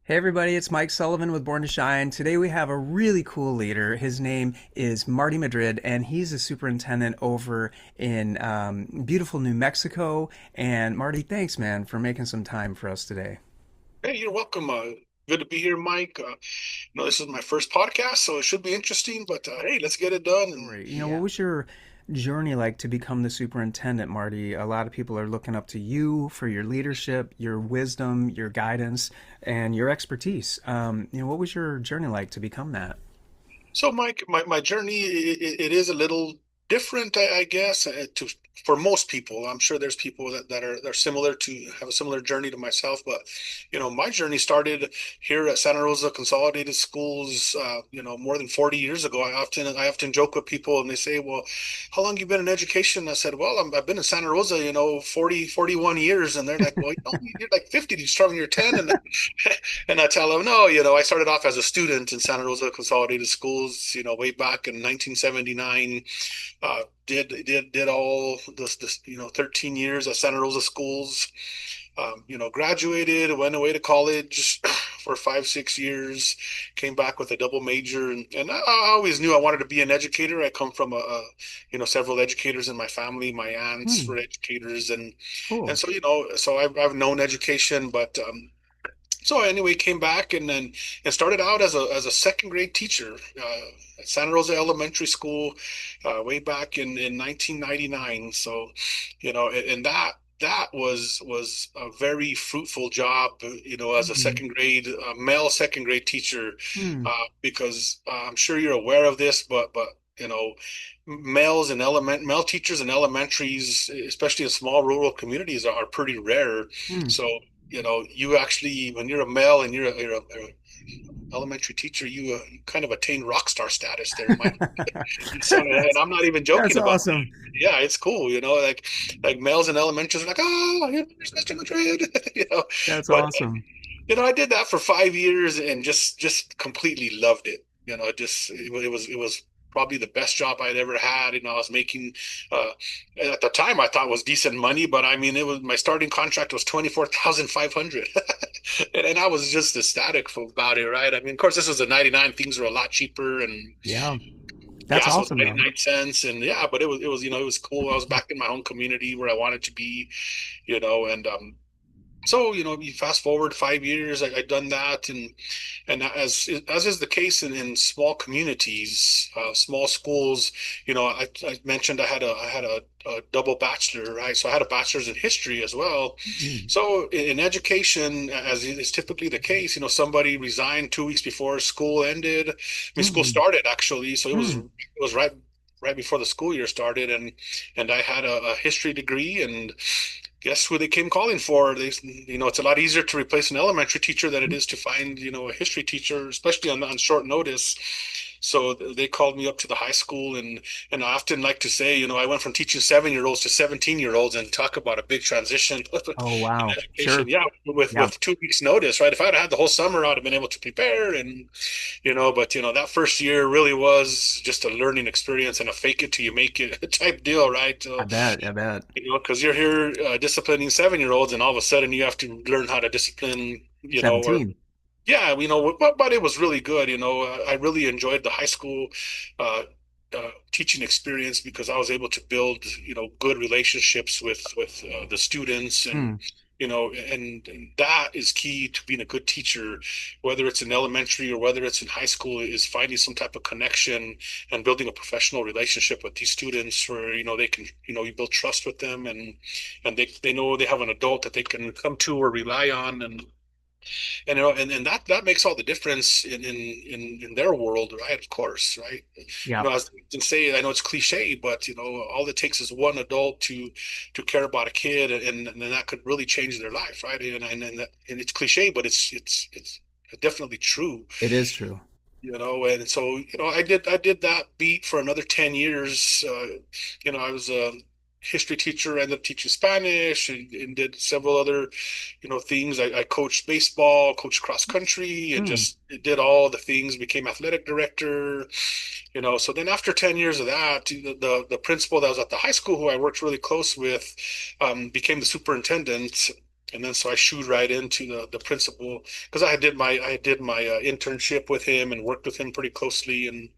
Hey everybody, it's Mike Sullivan with Born to Shine. Today we have a really cool leader. His name is Marty Madrid, and he's a superintendent over in beautiful New Mexico. And Marty, thanks, man, for making some time for us today. Hey, you're welcome. Good to be here, Mike. This is my first podcast, so it should be interesting. But hey, let's get it done. And Story. What was your journey like to become the superintendent, Marty? A lot of people are looking up to you for your leadership, your wisdom, your guidance, and your expertise. What was your journey like to become that? so, Mike, my journey it is a little different, I guess, to for most people. I'm sure there's people that are similar to have a similar journey to myself, but my journey started here at Santa Rosa Consolidated Schools. More than 40 years ago. I often joke with people, and they say, "Well, how long you been in education?" I said, "Well, I've been in Santa Rosa, 41 years," and they're like, "Well, you're like 50. You're starting your 10," and I tell them, no, I started off as a student in Santa Rosa Consolidated Schools, way back in 1979. Did all this 13 years at Santa Rosa Schools. Graduated, went away to college for 5, 6 years, came back with a double major, and I always knew I wanted to be an educator. I come from several educators in my family. My aunts Hmm, were educators, and cool. so I've known education, but so anyway, came back and started out as a second grade teacher at Santa Rosa Elementary School way back in 1999. So, and that was a very fruitful job, as a Hmm. second grade male second grade teacher, Hmm. because I'm sure you're aware of this, but male teachers in elementaries, especially in small rural communities, are pretty rare. Hmm. So you actually, when you're a male and you're a elementary teacher, you kind of attain rock star status there, Mike. So, and that's I'm not even that's joking about awesome. that. Yeah, it's cool. Like males in elementaries are like, oh, there's Mr. Madrid. That's But awesome. I did that for 5 years and just completely loved it. It was probably the best job I'd ever had. I was making uh, at the time I thought was decent money, but I mean it was my starting contract was 24,500, and I was just ecstatic about it. Right? I mean, of course, this was the '99. Things were a lot cheaper, and Yeah, that's gas was awesome though. 99 cents, and yeah, but it was cool. I was back in my home community where I wanted to be, and so you fast forward 5 years, I done that, and as is the case in small communities, small schools. I mentioned I had a double bachelor, right? So I had a bachelor's in history as well. Mm. So in education, as is typically the case, somebody resigned 2 weeks before school ended. I mean, school Mm. started actually, so it was Mm. it was right before the school year started, and I had a history degree, and guess who they came calling for? It's a lot easier to replace an elementary teacher than it is to find, a history teacher, especially on short notice. So they called me up to the high school, and I often like to say, I went from teaching 7-year-olds to 17-year-olds, and talk about a big transition Oh in wow, education. sure. Yeah, with Yeah, with 2 weeks notice, right? If I'd had the whole summer, I'd have been able to prepare, and but that first year really was just a learning experience and a fake it till you make it type deal, right? I bet. I bet. Because you're here disciplining 7-year-olds, and all of a sudden you have to learn how to discipline, or 17. yeah, but it was really good. I really enjoyed the high school uh, teaching experience because I was able to build, good relationships with the students, and Hmm. and that is key to being a good teacher, whether it's in elementary or whether it's in high school, is finding some type of connection and building a professional relationship with these students where, they can, you build trust with them, and they know they have an adult that they can come to or rely on, and that makes all the difference in their world, right? Of course, right? Yeah. As I can say, I know it's cliche, but all it takes is one adult to care about a kid, and then that could really change their life, right? And it's cliche, but it's definitely true. It is true. And so I did that beat for another 10 years. I was a history teacher, ended up teaching Spanish, and did several other things. I coached baseball, coached cross country, and Hmm. just did all the things, became athletic director. So then after 10 years of that, the principal that was at the high school, who I worked really close with, became the superintendent. And then so I shooed right into the principal because I did my internship with him and worked with him pretty closely, and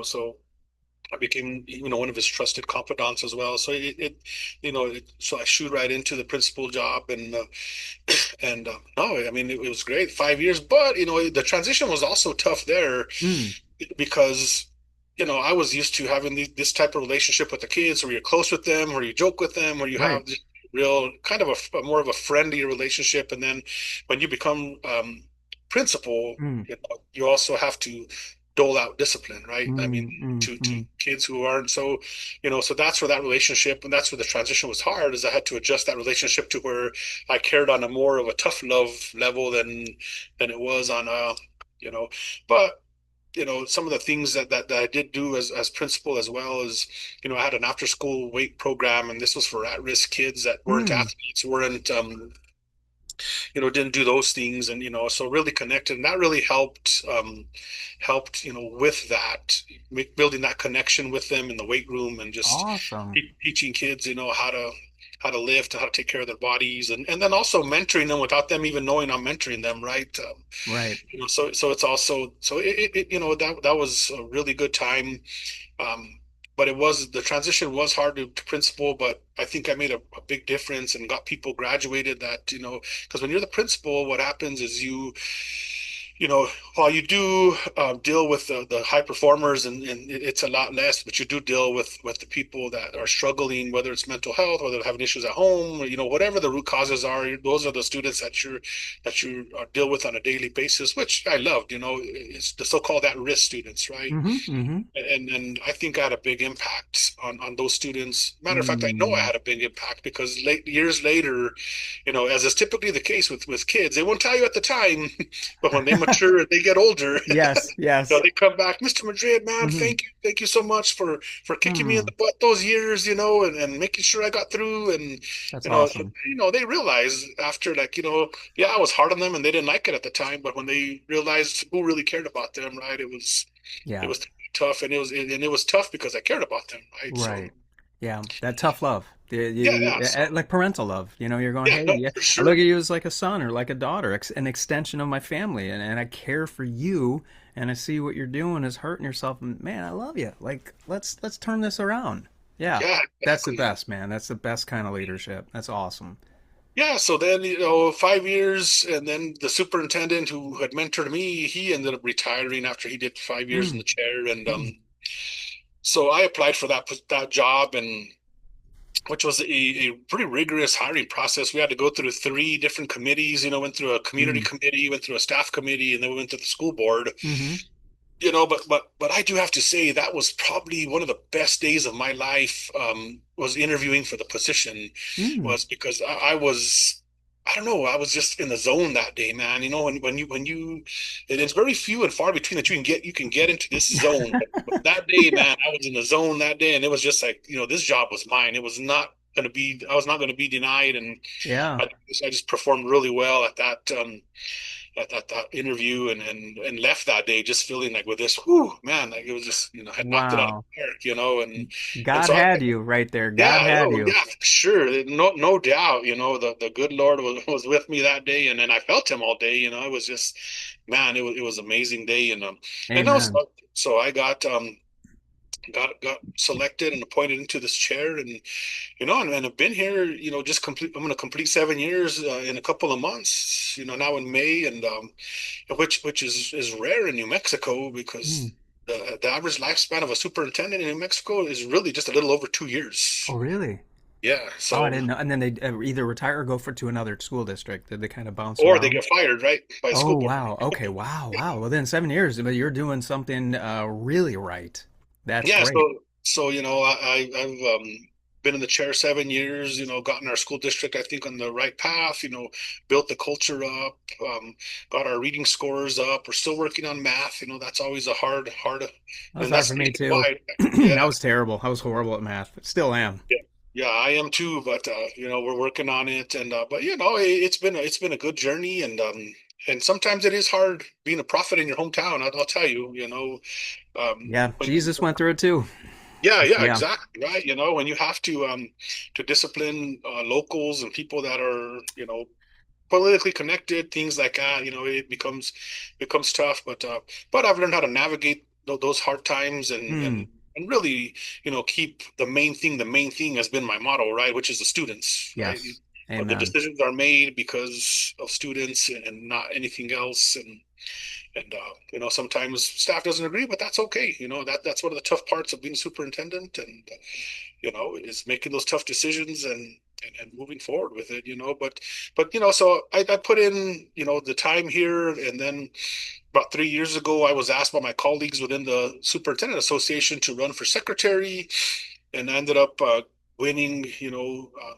so I became one of his trusted confidants as well. So so I shoot right into the principal job, and no, I mean it was great, 5 years. But the transition was also tough there Mm, because I was used to having this type of relationship with the kids, where you're close with them, where you joke with them, where you right. have this real kind of a more of a friendly relationship. And then when you become principal, Mm, you also have to dole out discipline, right? I mean, mm, mm, to mm. kids who aren't so, so that's where that relationship, and that's where the transition was hard, is I had to adjust that relationship to where I cared on a more of a tough love level than it was on you know, but some of the things that I did do as principal, as well as, I had an after school weight program, and this was for at-risk kids that weren't Mm. athletes, weren't, didn't do those things. And, so really connected. And that really helped, with that, building that connection with them in the weight room, and just Awesome. teaching kids, how to lift, how to take care of their bodies, and then also mentoring them without them even knowing I'm mentoring them, right? Right. So it's also, so that was a really good time. Um, but the transition was hard to principal, but I think I made a big difference and got people graduated that, because when you're the principal, what happens is while you do deal with the high performers, and it's a lot less, but you do deal with the people that are struggling, whether it's mental health, whether they're having issues at home, or, whatever the root causes are. Those are the students that you deal with on a daily basis, which I loved. It's the so-called at-risk students, right? Mm-hmm. Mm-hmm. And I think I had a big impact on those students. Matter of fact, I know I Mm. had a big impact because years later, as is typically the case with kids, they won't tell you at the time, but when they mature and they get older, Yes. Yes. they come back, Mr. Madrid, man, Mm-hmm. thank you so much for kicking me in Mm. the butt those years, and making sure I got through. And That's awesome. they realize after, like, yeah, I was hard on them and they didn't like it at the time, but when they realized who really cared about them, right, it Yeah. was tough, and it was tough because I cared about them, right? So Right. Yeah. That tough love. yeah, yeah, so Like parental love. You're going, yeah, hey, no, yeah, for I look sure. at you as like a son or like a daughter, an extension of my family, and I care for you, and I see what you're doing is hurting yourself, and man, I love you. Like, let's turn this around. Yeah. Yeah, That's the exactly. best, man. That's the best kind of leadership. That's awesome. Yeah, so then, 5 years, and then the superintendent who had mentored me, he ended up retiring after he did 5 years in Mm. the chair. And Mm. so I applied for that job, and which was a pretty rigorous hiring process. We had to go through three different committees, went through a community Mm. committee, went through a staff committee, and then we went to the school board. Mm-hmm. But I do have to say that was probably one of the best days of my life. Was interviewing for the position, Mm. was because I was, I don't know, I was just in the zone that day, man. And it's very few and far between that you can get into this zone. But that day, man, I was in the zone that day, and it was just like, this job was mine. It was not going to be, I was not going to be denied. And Yeah. I just performed really well at that interview, and left that day just feeling like, with this, whoo, man, like it was just, had knocked it out of Wow. the park. And God so had you right there. God yeah, had oh you. yeah, for sure, no doubt. The good Lord was with me that day, and then I felt Him all day. It was just, man, it was an amazing day. And Amen. so I got selected and appointed into this chair, and I've been here, just complete. I'm going to complete 7 years in a couple of months. Now in May, and which is rare in New Mexico, because Mm. the average lifespan of a superintendent in New Mexico is really just a little over 2 years. Oh, really? Yeah, Oh, I so didn't know. And then they either retire or go to another school district. They kind of bounce or they around. get fired, right, by a Oh, school board. wow. Okay. Wow. Wow. Well, then 7 years, but you're doing something really right. That's Yeah, great. so I've been in the chair 7 years. Gotten our school district, I think, on the right path. Built the culture up, got our reading scores up. We're still working on math. That's always a hard, That was and hard that's for me too. nationwide. I Yeah, was terrible. I was horrible at math. Still am. yeah, yeah. I am too, but we're working on it. And but it's been a good journey, and sometimes it is hard being a prophet in your hometown. I'll tell you. Yeah. When Jesus went through it too. Yeah, yeah, Yeah. exactly, right. When you have to discipline locals and people that are, politically connected, things like that, it becomes tough. But I've learned how to navigate those hard times Hmm. and really, keep the main thing has been my motto, right? Which is the students, right? Yes. The Amen. decisions are made because of students and not anything else. And sometimes staff doesn't agree, but that's okay. That's one of the tough parts of being a superintendent, and is making those tough decisions and moving forward with it. But so I put in the time here, and then about 3 years ago, I was asked by my colleagues within the Superintendent Association to run for secretary, and I ended up winning,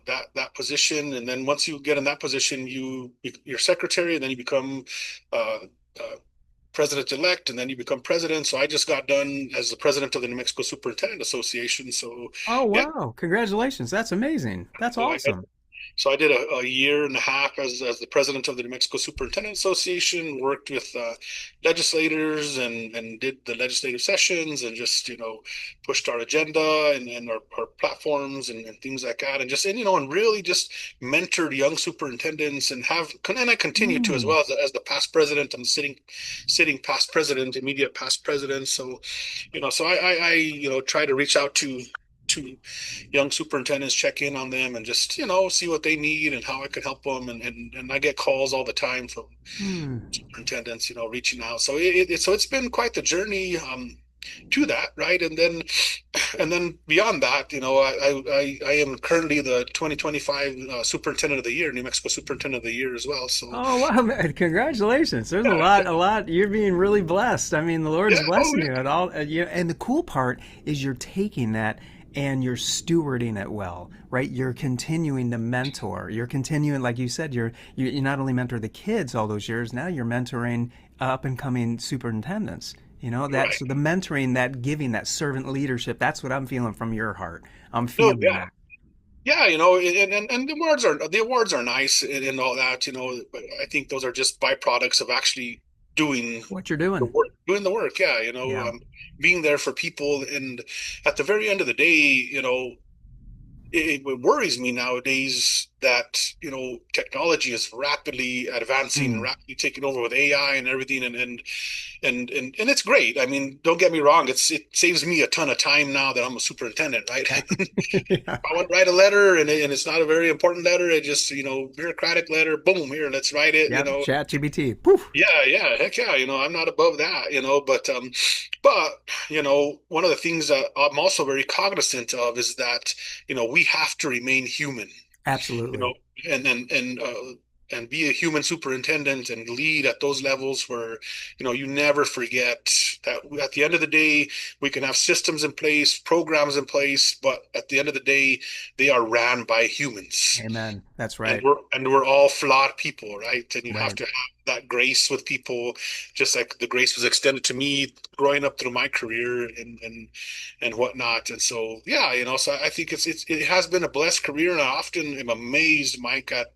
that position. And then once you get in that position, you're secretary, and then you become uh, uh, president-elect, and then you become president. So I just got done as the president of the New Mexico Superintendent Association. So Oh, yeah, wow. Congratulations. That's amazing. That's so I awesome. so I did a year and a half as the president of the New Mexico Superintendent Association, worked with legislators and did the legislative sessions, and just, pushed our agenda and our platforms and things like that. And really just mentored young superintendents, and I continue to, as Hmm. well as the past president and sitting past president, immediate past president. So I try to reach out to young superintendents, check in on them, and just see what they need and how I could help them. And I get calls all the time from Hmm. superintendents, reaching out. So it's been quite the journey to that, right? And then beyond that, I am currently the 2025 Superintendent of the Year, New Mexico Superintendent of the Year as well. So Oh, wow, man. Congratulations. There's yeah, a lot. You're being really blessed. I mean, the yeah, Lord's oh blessing you yeah, at all. And the cool part is you're taking that and you're stewarding it well, right? You're continuing to mentor. You're continuing, like you said, you not only mentor the kids all those years, now you're mentoring up and coming superintendents. That's right. so the mentoring, that giving, that servant leadership. That's what I'm feeling from your heart. I'm No, feeling yeah. that. Yeah, and the awards are nice and all that, but I think those are just byproducts of actually doing What you're the doing. work, doing the work. Yeah, Yeah. being there for people, and at the very end of the day, it worries me nowadays that technology is rapidly advancing, Hmm. rapidly taking over with AI and everything, and it's great. I mean, don't get me wrong; it saves me a ton of time now that I'm a superintendent, right? Yeah. Yeah. I want to write a letter, and it's not a very important letter. It just, bureaucratic letter. Boom, here, let's write it. Yep. Chat GBT. Poof. Yeah, yeah, heck yeah. I'm not above that. But one of the things that I'm also very cognizant of is that we have to remain human. You Absolutely. know, and be a human superintendent and lead at those levels where you never forget that at the end of the day we can have systems in place, programs in place, but at the end of the day they are ran by humans, Amen. That's and right. we're all flawed people, right? And you have Right. to have that grace with people, just like the grace was extended to me growing up through my career and whatnot. And so yeah, so I think it has been a blessed career, and I often am amazed, Mike, at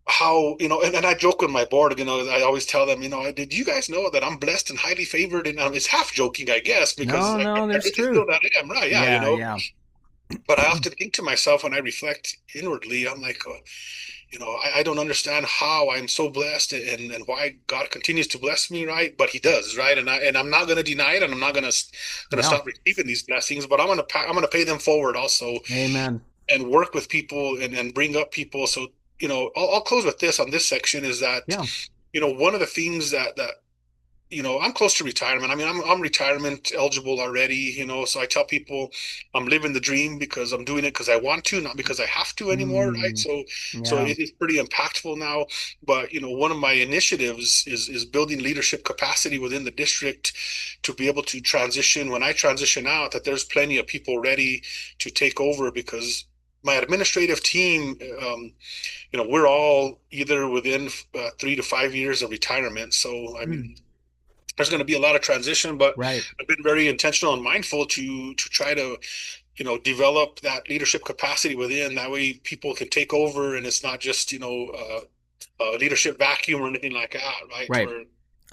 how and I joke with my board, I always tell them, did you guys know that I'm blessed and highly favored? And it's half joking, I guess, because No, no, I there's really feel truth. that I am, right? Yeah, Yeah, yeah. but I often think to myself when I reflect inwardly, I'm like, I don't understand how I'm so blessed, and why God continues to bless me, right? But He does, right? And I'm not going to deny it, and I'm not going to Yeah. stop receiving these blessings. But I'm going to pay them forward also, Amen. and work with people and bring up people. So I'll close with this on this section is that Yeah. one of the things that I'm close to retirement. I mean, I'm retirement eligible already, so I tell people I'm living the dream because I'm doing it because I want to, not because I have to anymore, right? Mm, So yeah. it's pretty impactful now. But one of my initiatives is building leadership capacity within the district to be able to transition when I transition out, that there's plenty of people ready to take over, because my administrative team, we're all either within 3 to 5 years of retirement. So I Mm, mean, there's going to be a lot of transition, but right. I've been very intentional and mindful to try to develop that leadership capacity within. That way, people can take over, and it's not just a leadership vacuum or anything like that, right? Right. Where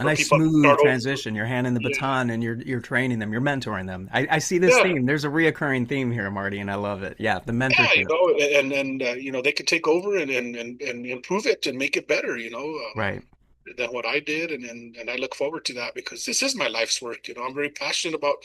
A for nice people to smooth start over. transition. You're handing the Yeah, baton and you're training them, you're mentoring them. I see this yeah, theme. There's a reoccurring theme here, Marty, and I love it. Yeah, the yeah. mentorship. They could take over and improve it and make it better. Right. Than what I did, and I look forward to that because this is my life's work. I'm very passionate about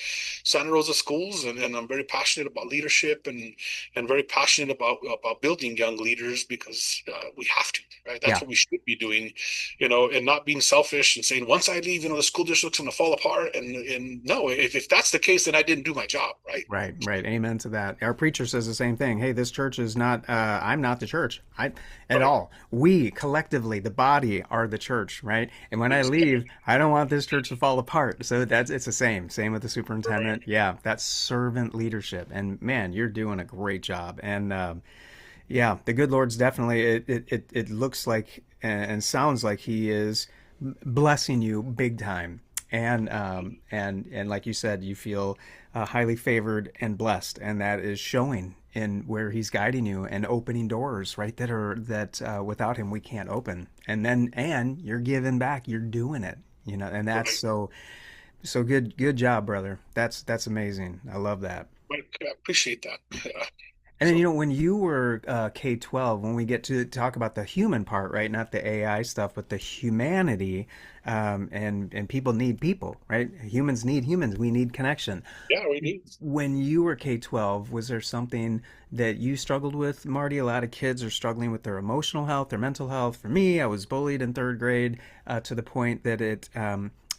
Santa Rosa schools, and I'm very passionate about leadership, and very passionate about building young leaders because we have to, right? That's Yeah. what we should be doing, and not being selfish and saying once I leave, the school district's going to fall apart. And no, if that's the case, then I didn't do my job, right? Right, right. Amen to that. Our preacher says the same thing. Hey, this church is not, I'm not the church. At Right. all. We collectively, the body, are the church, right? And when I leave, Exactly. I don't want this church to fall apart. So it's the same. Same with the Right. superintendent. Yeah, that's servant leadership. And man, you're doing a great job. And yeah, the good Lord's definitely, it looks like and sounds like He is blessing you big time. And like you said, you feel highly favored and blessed, and that is showing in where He's guiding you and opening doors, right? That without Him we can't open. And you're giving back, you're doing it, and that's Right. so good. Good job, brother. That's amazing. I love that. Mike, I appreciate that. And then, So when you were K-12, when we get to talk about the human part, right? Not the AI stuff, but the humanity, and people need people, right? Humans need humans. We need connection. yeah, we do. When you were K-12, was there something that you struggled with, Marty? A lot of kids are struggling with their emotional health, their mental health. For me, I was bullied in third grade to the point that it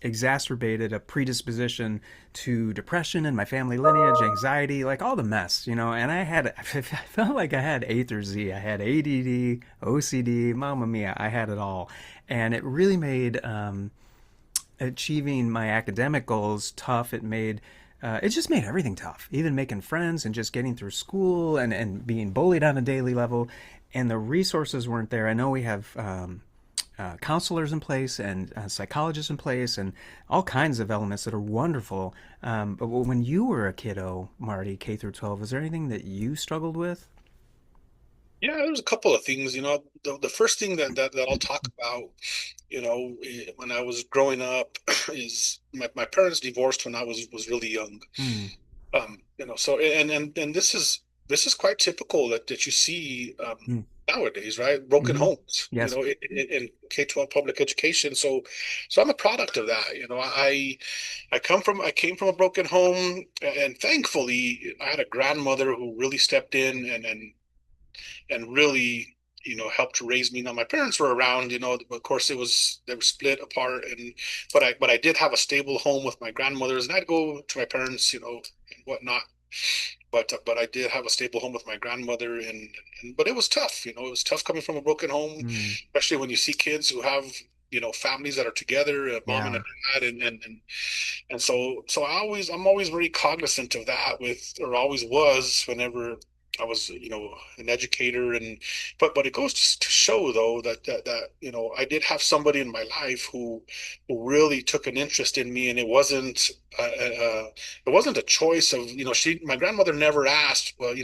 exacerbated a predisposition to depression in my family lineage, anxiety, like all the mess, And I felt like I had A through Z. I had ADD, OCD, Mamma Mia, I had it all. And it really made achieving my academic goals tough. It just made everything tough, even making friends and just getting through school and being bullied on a daily level. And the resources weren't there. I know we have counselors in place and psychologists in place and all kinds of elements that are wonderful. But when you were a kiddo, Marty, K through 12, was there anything that you struggled with? Yeah, there's a couple of things. The first thing that I'll talk about, when I was growing up, is my parents divorced when I was really young. Hmm. So and this is quite typical that you see Hmm. nowadays, right? Broken Mm-hmm. homes, Yes. in K-12 public education. So I'm a product of that. I came from a broken home, and thankfully I had a grandmother who really stepped in and really helped to raise me. Now my parents were around, of course they were split apart, and but I did have a stable home with my grandmothers, and I'd go to my parents, and whatnot. But I did have a stable home with my grandmother, and but it was tough. It was tough coming from a broken home, Hmm. especially when you see kids who have families that are together, a mom and a Yeah. dad, and so I'm always very cognizant of that, or always was whenever I was, an educator. But it goes to show though that I did have somebody in my life who really took an interest in me, and it wasn't a choice of, my grandmother never asked, well,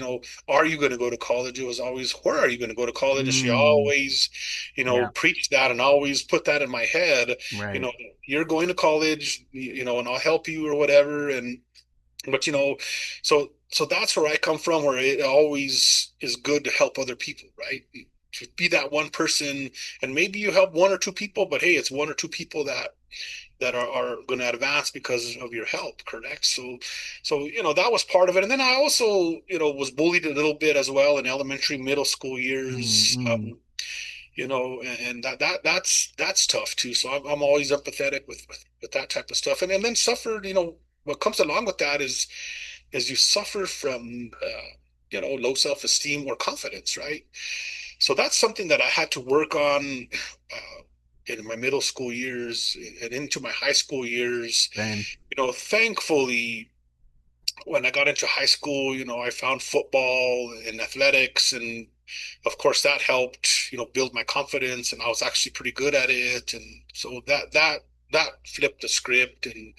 are you going to go to college? It was always, where are you going to go to college? And she Hmm. always, Yeah. preached that and always put that in my head, you Right. know, you're going to college, and I'll help you or whatever. But so that's where I come from, where it always is good to help other people, right? To be that one person, and maybe you help one or two people, but hey, it's one or two people that are going to advance because of your help, correct? So that was part of it. And then I also was bullied a little bit as well in elementary, middle school years. Mm-hmm. And that's tough too. So I'm always empathetic with that type of stuff. And then suffered, what comes along with that is you suffer from low self-esteem or confidence, right? So that's something that I had to work on in my middle school years and into my high school years. Same. Thankfully, when I got into high school, I found football and athletics, and of course that helped, build my confidence, and I was actually pretty good at it, and so that flipped the script, and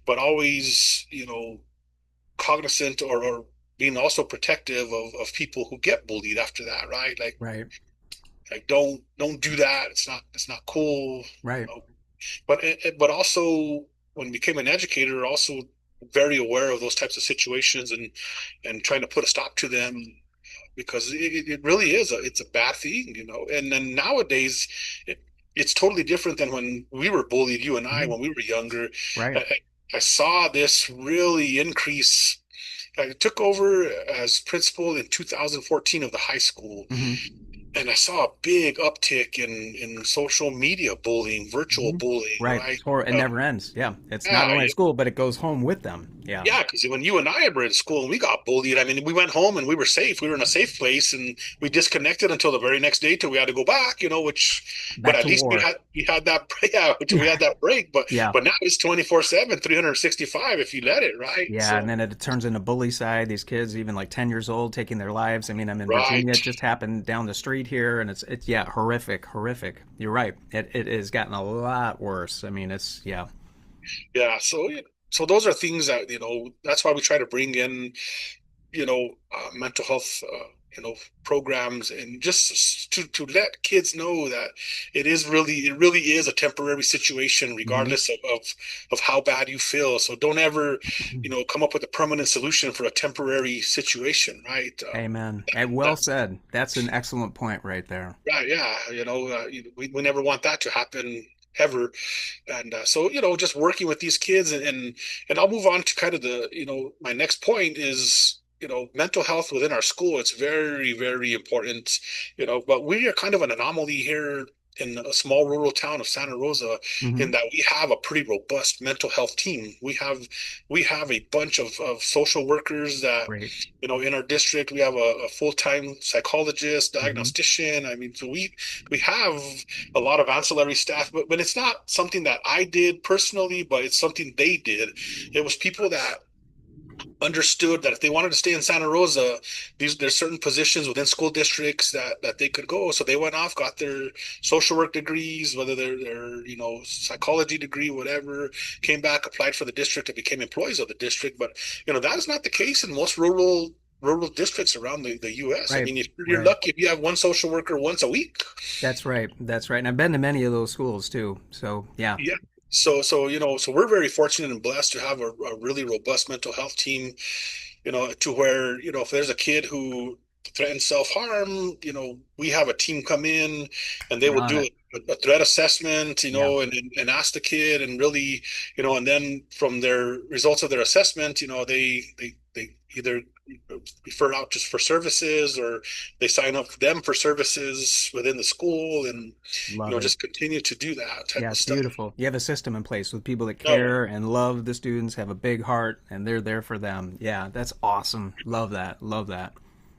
but always, cognizant or being also protective of people who get bullied after that, right? Like Right. like don't do that. It's not cool. Right. but also when I became an educator, also very aware of those types of situations and trying to put a stop to them because it really is it's a bad thing, And then nowadays, it, it's totally different than when we were bullied, you and I, Mhm. when we were younger. Right. I, I saw this really increase. I took over as principal in 2014 of the high school, Hmm. and I saw a big uptick in social media bullying, virtual Hmm. bullying, Right. right? It never ends. Yeah. It's not Yeah, only at school, but it goes home with them. Yeah. yeah, because when you and I were in school and we got bullied, I mean, we went home and we were safe. We were in a safe place, and we disconnected until the very next day till we had to go back. But Back at to least war. we had that yeah, we had that break. But Yeah. but now it's 24/7, 365 if you let it, right? Yeah, and So then it turns into bully side. These kids, even like 10 years old, taking their lives. I mean, I'm in Virginia. right, It just happened down the street here, and it's yeah, horrific, horrific. You're right. It has gotten a lot worse. I mean, it's yeah. yeah. So those are things that that's why we try to bring in mental health, programs, and just to let kids know that it really is a temporary situation, Hmm. regardless of how bad you feel. So don't ever, come up with a permanent solution for a temporary situation, right? Amen. Well That's said. That's an excellent point right there. right, yeah. We never want that to happen ever. And so, just working with these kids and I'll move on to kind of my next point is, mental health within our school. It's very, very important, but we are kind of an anomaly here in a small rural town of Santa Rosa Hmm. in that we have a pretty robust mental health team. We have a bunch of social workers that, Great. in our district. We have a full-time psychologist, Hmm. diagnostician. I mean, so we have a lot of ancillary staff, but it's not something that I did personally, but it's something they did. It was people that understood that if they wanted to stay in Santa Rosa, there's certain positions within school districts that they could go. So they went off, got their social work degrees, whether they're psychology degree, whatever, came back, applied for the district, and became employees of the district. But that is not the case in most rural districts around the U.S. I Right. mean, if you're Right. lucky if you have one social worker once a week. That's right. That's right. And I've been to many of those schools too. So yeah. Yeah. So we're very fortunate and blessed to have a really robust mental health team, to where, if there's a kid who threatens self-harm, we have a team come in and they You're will on do it. a threat assessment, Yeah. and ask the kid and really, and then from their results of their assessment, they either refer out just for services or they sign up for them for services within the school and, Love it. just continue to do that type Yeah, of it's stuff. beautiful. You have a system in place with people that No, care and love the students, have a big heart, and they're there for them. Yeah, that's awesome. Love that. Love that.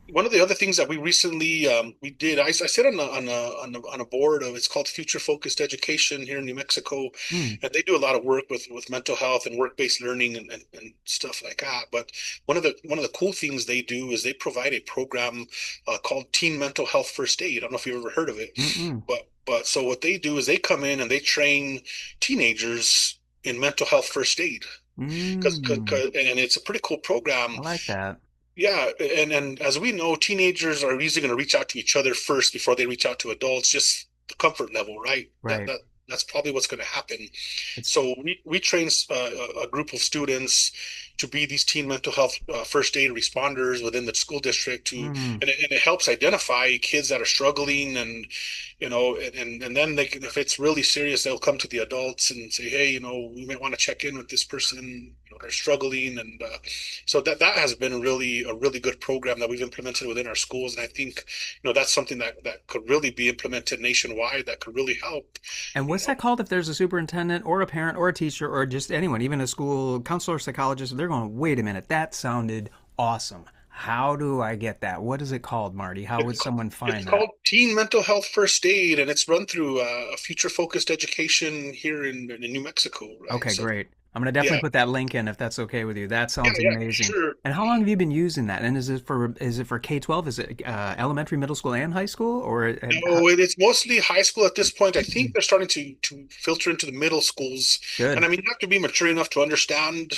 one of the other things that we recently we did, I sit on a board of, it's called Future Focused Education here in New Mexico, Mm, and they do a lot of work with mental health and work-based learning and stuff like that. But one of the cool things they do is they provide a program called Teen Mental Health First Aid. I don't know if you've ever heard of it, mm-mm. but so what they do is they come in and they train teenagers in mental health first aid Mm. and it's a pretty cool program. I like that. Yeah, and as we know, teenagers are usually going to reach out to each other first before they reach out to adults, just the comfort level, right? That Right. that that's probably what's going to happen. It's So we train a group of students to be these teen mental health first aid responders within the school district mm, and it helps identify kids that are struggling and and then if it's really serious, they'll come to the adults and say, hey, we might want to check in with this person. They're struggling, and so that has been a really good program that we've implemented within our schools, and I think that's something that could really be implemented nationwide that could really help. and You what's know, that called if there's a superintendent or a parent or a teacher or just anyone, even a school counselor, psychologist, they're going, wait a minute, that sounded awesome. How do I get that? What is it called, Marty? How it's would someone it's find that? called Teen Mental Health First Aid, and it's run through a future focused education here in New Mexico, right? Okay, So great. I'm gonna definitely yeah, put that link in if that's okay with you. That yeah, sounds yeah, amazing. sure. And how long have you been using that? And is it for K-12? Is it elementary, middle school, and high school? Or No, it's mostly high school at this point. I think they're starting to filter into the middle schools, and good? I mean, you have to be mature enough to understand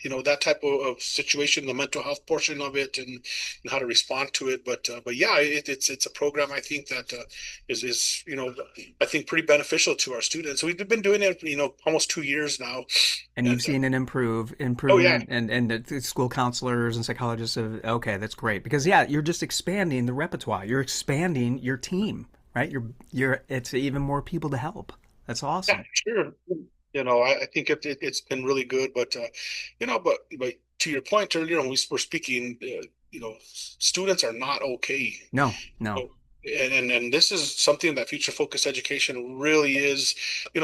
that type of situation, the mental health portion of it, and how to respond to it. But yeah, it's a program I think that is I think pretty beneficial to our students. We've been doing it almost 2 years now, And you've and seen an oh yeah, improvement, and the school counselors and psychologists have, okay, that's great. Because yeah, you're just expanding the repertoire. You're expanding your team, right? It's even more people to help. That's yeah, awesome. sure. I think it's been really good, but to your point earlier when we were speaking, students are not okay. No, no. Oh, and this is something that future focused education really is. A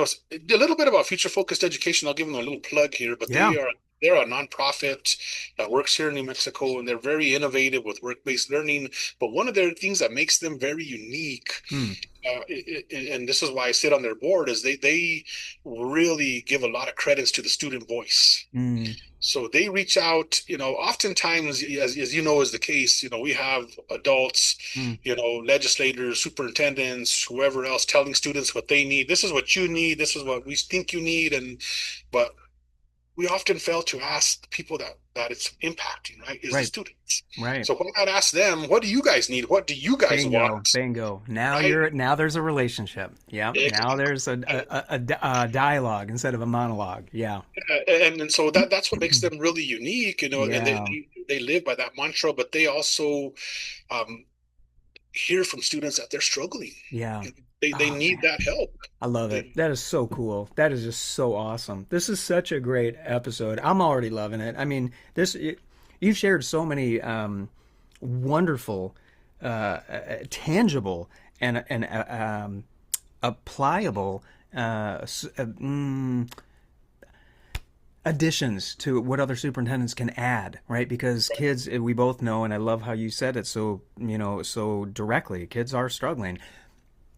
little bit about future focused education. I'll give them a little plug here, but Yeah. they're a nonprofit that works here in New Mexico, and they're very innovative with work-based learning. But one of their things that makes them very unique, Hmm. and this is why I sit on their board, is they really give a lot of credits to the student voice. Hmm. So they reach out, oftentimes, as you know is the case, we have adults, Hmm. legislators, superintendents, whoever else telling students what they need. This is what you need. This is what we think you need. But we often fail to ask the people that it's impacting, right? Is the Right. students. Right. So why not ask them, what do you guys need? What do you guys Bingo. want? Bingo. Now Right? now there's a relationship. Yeah. Now Exactly. there's a dialogue instead of a monologue. Yeah. And so that's what makes them really unique, and Yeah. they live by that mantra, but they also um, hear from students that they're struggling. Yeah. They Oh need man. that help. I love it. That is so cool. That is just so awesome. This is such a great episode. I'm already loving it. I mean, you've shared so many wonderful, tangible, and applicable additions to what other superintendents can add, right? Because kids, we both know, and I love how you said it so, so directly. Kids are struggling,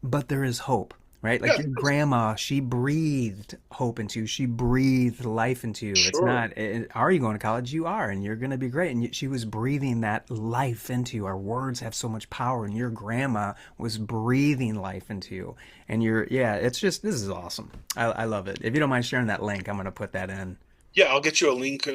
but there is hope, right? Like Yeah, your grandma, she breathed hope into you. She breathed life into you. It's sure. not, are you going to college? You are, and you're going to be great. And she was breathing that life into you. Our words have so much power, and your grandma was breathing life into you. And yeah, this is awesome. I love it. If you don't mind sharing that link, I'm going to put that in. Yeah, I'll get you a link,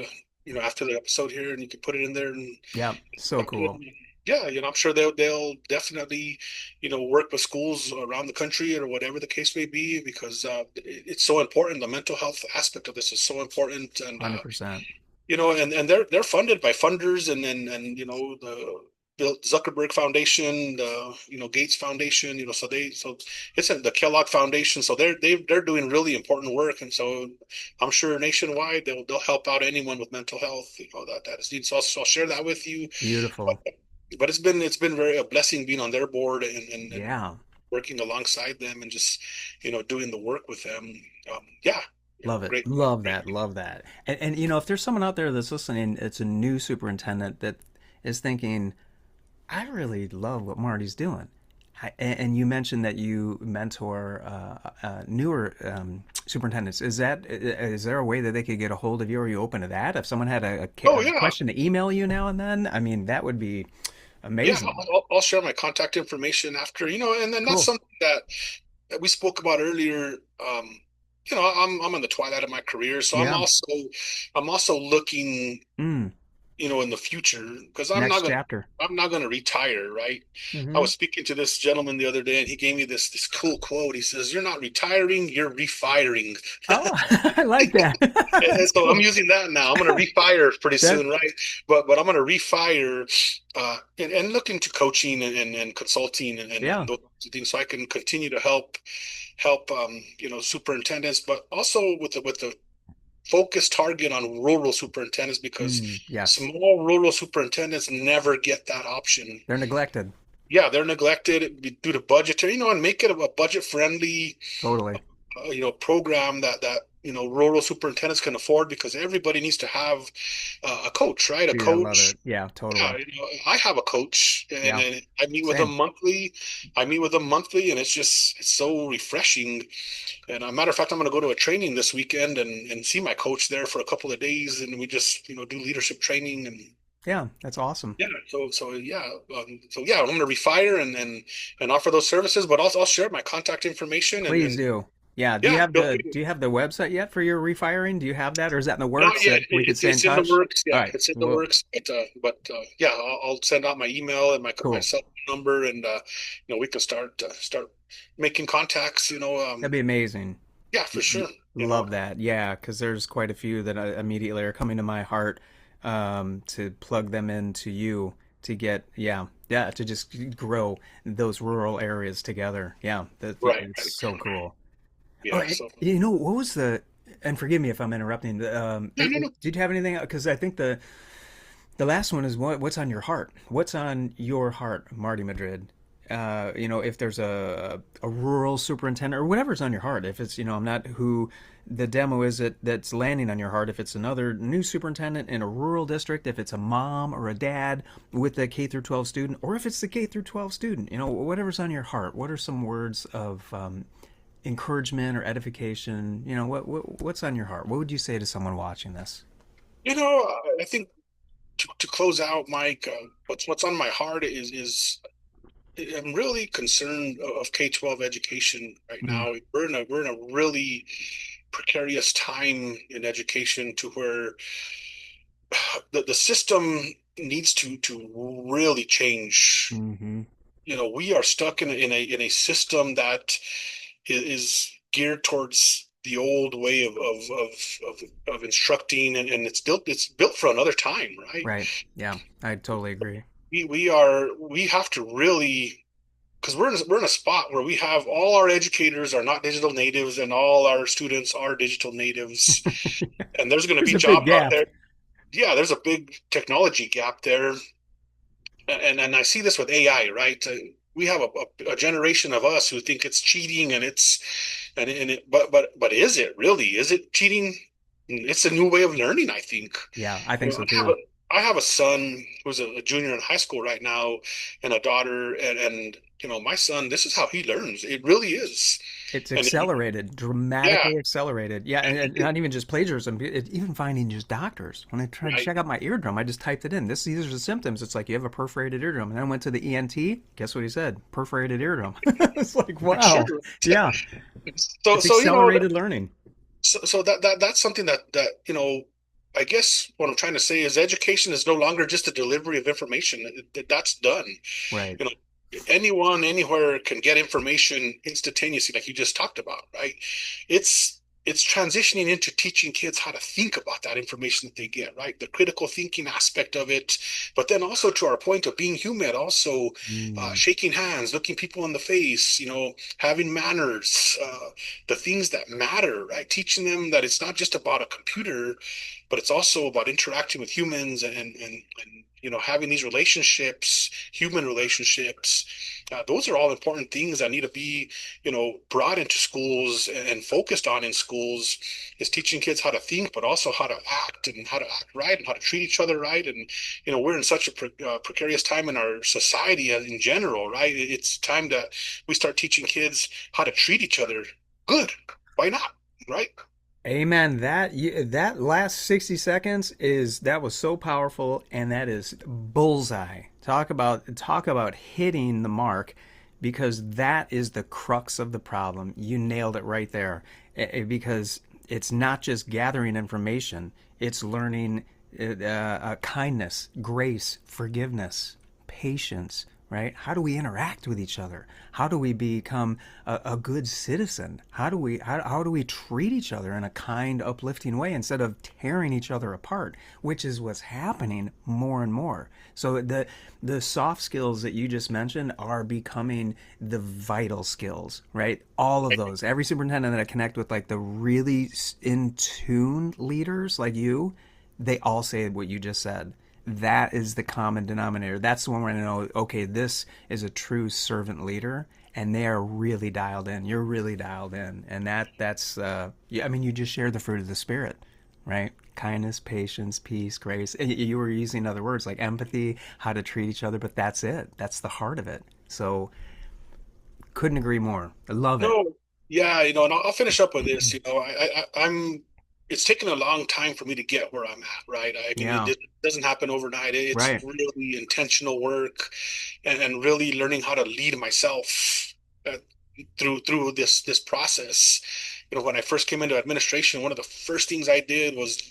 after the episode here, and you can put it in there and Yeah, so talk to cool. them. Yeah, I'm sure they'll definitely, work with schools around the country or whatever the case may be, because it's so important. The mental health aspect of this is so important, and 100%. and they're funded by funders, and the Bill Zuckerberg Foundation, the Gates Foundation, so it's the Kellogg Foundation, so they're doing really important work, and so I'm sure nationwide they'll help out anyone with mental health, that is needed. So I'll share that with you. Beautiful. But it's been very a blessing being on their board, and Yeah. working alongside them, and just doing the work with them. Yeah, Love it. great. Love that. Love that. And if there's someone out there that's listening, it's a new superintendent that is thinking, I really love what Marty's doing. And you mentioned that you mentor newer superintendents. Is there a way that they could get a hold of you? Are you open to that? If someone had Oh a yeah, question to email you now and then, I mean, that would be yeah. amazing. I'll share my contact information after, and then that's Cool. something that we spoke about earlier. I'm in the twilight of my career, so I'm Yeah. also looking, Mm. in the future, because Next chapter. I'm not gonna retire, right? I Hmm. was speaking to this gentleman the other day, and he gave me this cool quote. He says, "You're not retiring, you're refiring." Oh, I like that. And That's so I'm cool. using that now. I'm going to refire pretty That soon, right? But I'm going to refire, and look into coaching and consulting, and yeah. those things, so I can continue to help superintendents, but also with the focus target on rural superintendents, because Mm, yes. small rural superintendents never get that option. They're neglected. Yeah, they're neglected due to budgetary, and make it a budget friendly Totally. program that rural superintendents can afford, because everybody needs to have a coach, right? A Dude, I love coach. it. Yeah, Yeah, totally. I have a coach, and, Yeah. I meet with them Same. monthly. and it's so refreshing. And a matter of fact, I'm going to go to a training this weekend, and see my coach there for a couple of days, and we just do leadership training. And Yeah, that's awesome. yeah, so yeah, I'm going to refire and offer those services, but I'll share my contact information, and Please and do. Yeah. Yeah, feel free. Do you have the website yet for your refiring? Do you have that, or is that in the Not works yet. that we could stay in It's in the touch? works. All Yeah, right. it's in the Well, works. But yeah, I'll send out my email and my cool. cell phone number, and we can start making contacts. That'd be amazing. Yeah, for sure. Love that. Yeah, because there's quite a few that immediately are coming to my heart, to plug them into you to get, yeah, to just grow those rural areas together. Yeah, Right. it's so cool. Oh, Yeah. So what was and forgive me if I'm interrupting, no, no, no. did you have anything? Because I think the last one is what's on your heart? What's on your heart, Marty Madrid? If there's a rural superintendent or whatever's on your heart, if it's, I'm not who the demo is that's landing on your heart, if it's another new superintendent in a rural district, if it's a mom or a dad with a K through 12 student, or if it's the K through 12 student, whatever's on your heart, what are some words of encouragement or edification? What's on your heart? What would you say to someone watching this? I think to close out, Mike, what's on my heart is I'm really concerned of K-12 education right Mm, now. We're in a really precarious time in education to where the system needs to really change. mm-hmm. We are stuck in a system that is geared towards the old way of instructing, and it's built for another time, right? Right. Yeah, I totally agree. We have to really, because we're in a spot where we have all our educators are not digital natives and all our students are digital natives, and there's going to There's be a big jobs out gap. there. Yeah, there's a big technology gap there, and I see this with AI, right? We have a generation of us who think it's cheating, and but is it really? Is it cheating? It's a new way of learning, I think. Yeah, I You think know, so I have too. a I have a son who's a junior in high school right now, and a daughter, and my son, this is how he learns. It really is, It's and accelerated, yeah, dramatically accelerated. Yeah, and not even just plagiarism, even finding just doctors. When I tried to right. check out my eardrum, I just typed it in. These are the symptoms. It's like you have a perforated eardrum. And then I went to the ENT. Guess what he said? Perforated eardrum. It's like, Sure. wow. Yeah, So it's so accelerated learning. that's something that I guess what I'm trying to say is education is no longer just a delivery of information. That's done. Right. You know, anyone anywhere can get information instantaneously, like you just talked about, right? It's transitioning into teaching kids how to think about that information that they get, right? The critical thinking aspect of it, but then also to our point of being human, also Mm, shaking hands, looking people in the face, having manners, the things that matter, right? Teaching them that it's not just about a computer, but it's also about interacting with humans, and having these relationships, human relationships. Those are all important things that need to be brought into schools and focused on in schools, is teaching kids how to think, but also how to act, and how to act right, and how to treat each other right. And we're in such a precarious time in our society in general, right? It's time that we start teaching kids how to treat each other good. Why not, right? Amen. That last 60 seconds that was so powerful, and that is bullseye. Talk about hitting the mark, because that is the crux of the problem. You nailed it right there. Because it's not just gathering information, it's learning kindness, grace, forgiveness, patience, right? How do we interact with each other? How do we become a good citizen? How do we treat each other in a kind, uplifting way instead of tearing each other apart, which is what's happening more and more. So the soft skills that you just mentioned are becoming the vital skills, right? All of those. Every superintendent that I connect with, like the really in tune leaders like you, they all say what you just said. That is the common denominator. That's the one where I know, okay, this is a true servant leader, and they are really dialed in. You're really dialed in, and that's yeah, I mean, you just shared the fruit of the spirit, right? Kindness, patience, peace, grace. You were using other words like empathy, how to treat each other, but that's it. That's the heart of it. So couldn't agree more. I love it. No, yeah, and I'll finish up with this. I'm. It's taken a long time for me to get where I'm at, right? I mean, Yeah, it doesn't happen overnight. It's right. really intentional work, and really learning how to lead myself. through this process. When I first came into administration, one of the first things I did was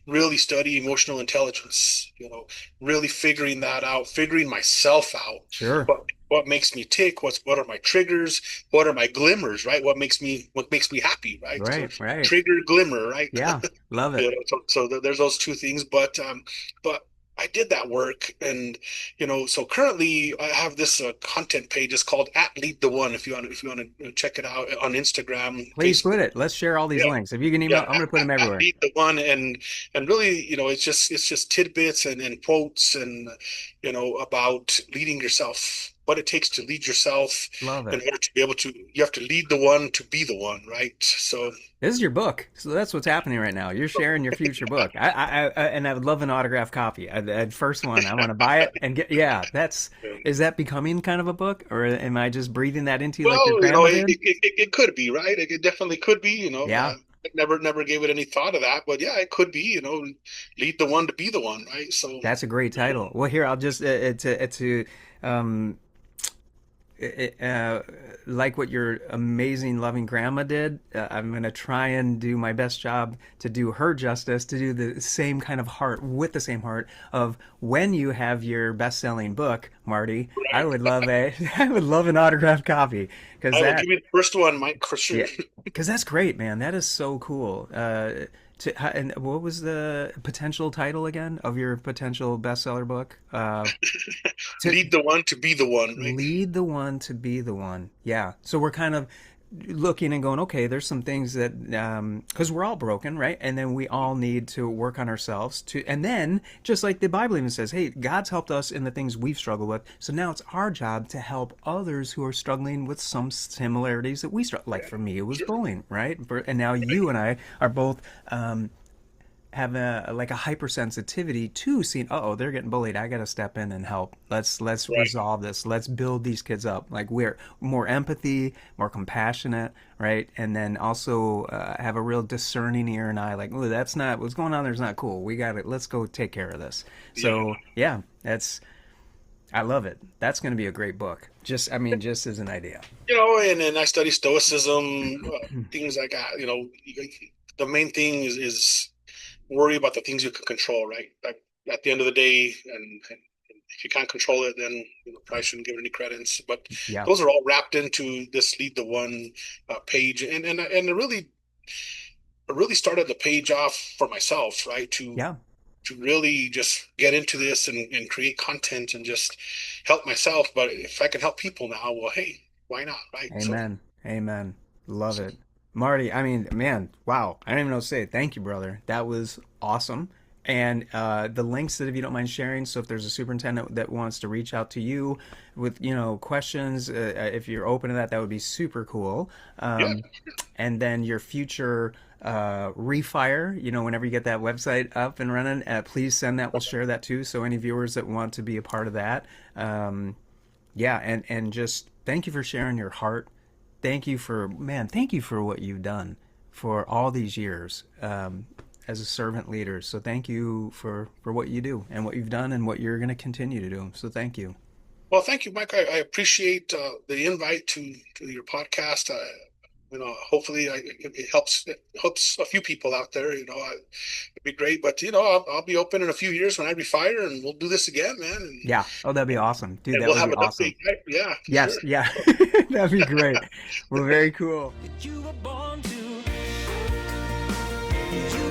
really study emotional intelligence. Really figuring that out, figuring myself out. Sure. What makes me tick? What are my triggers? What are my glimmers? Right? What makes me happy? Right? So Right, right. trigger, glimmer. Right? Yeah, love it. So there's those two things, but I did that work, and so currently I have this content page. It's called at Lead the One. If you want to check it out on Instagram, Please put Facebook. it. Let's share all these Yeah, links. If you can yeah, email, I'm going to put them at everywhere. Lead the One, and really, it's just tidbits and quotes, and about leading yourself, what it takes to lead yourself Love in it. order to be able to. You have to lead the one to be the one, right? So. This is your book, so that's what's happening right now. You're sharing your future book. And I would love an autographed copy. First one, I want to buy it and get. Yeah, that's. Is that becoming kind of a book, or am I just breathing that into you like your Well, grandma it, did? it, it it could be, right? It definitely could be, Yeah, I never gave it any thought of that, but yeah, it could be, lead the one to be the one, right? So, that's a great title. Well, here I'll just to um, uh, like what your amazing loving grandma did. I'm going to try and do my best job to do her justice, to do the same kind of heart, with the same heart of when you have your best-selling book, Marty. I would right. love I would love an autographed copy because I will that, give you the first one, Mike, for sure. yeah, because that's great, man. That is so cool. And what was the potential title again of your potential bestseller book? To Lead the one to be the one, right? lead the one to be the one. Yeah. So we're kind of looking and going, okay, there's some things that, because we're all broken, right? And then we all need to work on ourselves to, and then just like the Bible even says, hey, God's helped us in the things we've struggled with. So now it's our job to help others who are struggling with some similarities that we struggle. Like Yeah, for me, it was sure. bullying, right? And now you and I are both, have a like a hypersensitivity to seeing, oh, they're getting bullied, I gotta step in and help. Let's Right. resolve this, let's build these kids up. Like we're more empathy, more compassionate, right? And then also have a real discerning ear and eye, like, oh, that's not what's going on, there's not cool, we got it, let's go take care of this. Yeah. So yeah, that's, I love it. That's going to be a great book, just I mean just as an idea. And then I study stoicism, things like that. The main thing is worry about the things you can control, right? Like at the end of the day, and if you can't control it, then probably shouldn't give it any credence. But Yeah, those are all wrapped into this lead the one page, and it really started the page off for myself, right? yeah. To really just get into this and create content and just help myself. But if I can help people now, well, hey, why not, right? So, Amen. Amen. Love so it. Marty, I mean, man, wow. I don't even know what to say. Thank you, brother. That was awesome. And the links that if you don't mind sharing, so if there's a superintendent that wants to reach out to you with, questions, if you're open to that, that would be super cool. yeah, And then your future refire, whenever you get that website up and running, please send that. We'll share that too. So any viewers that want to be a part of that, yeah, and just thank you for sharing your heart. Thank you for what you've done for all these years as a servant leader. So thank you for what you do and what you've done and what you're going to continue to do. So thank you. well, thank you, Mike. I appreciate the invite to your podcast. Hopefully it helps a few people out there. It'd be great. But I'll be open in a few years when I retire, and we'll do this again, man. And Yeah. Oh, that'd be awesome, dude. and That we'll would have be an awesome. update, right? Yeah, for Yes. sure. Yeah. That'd be great. Well, very cool. You were born to. You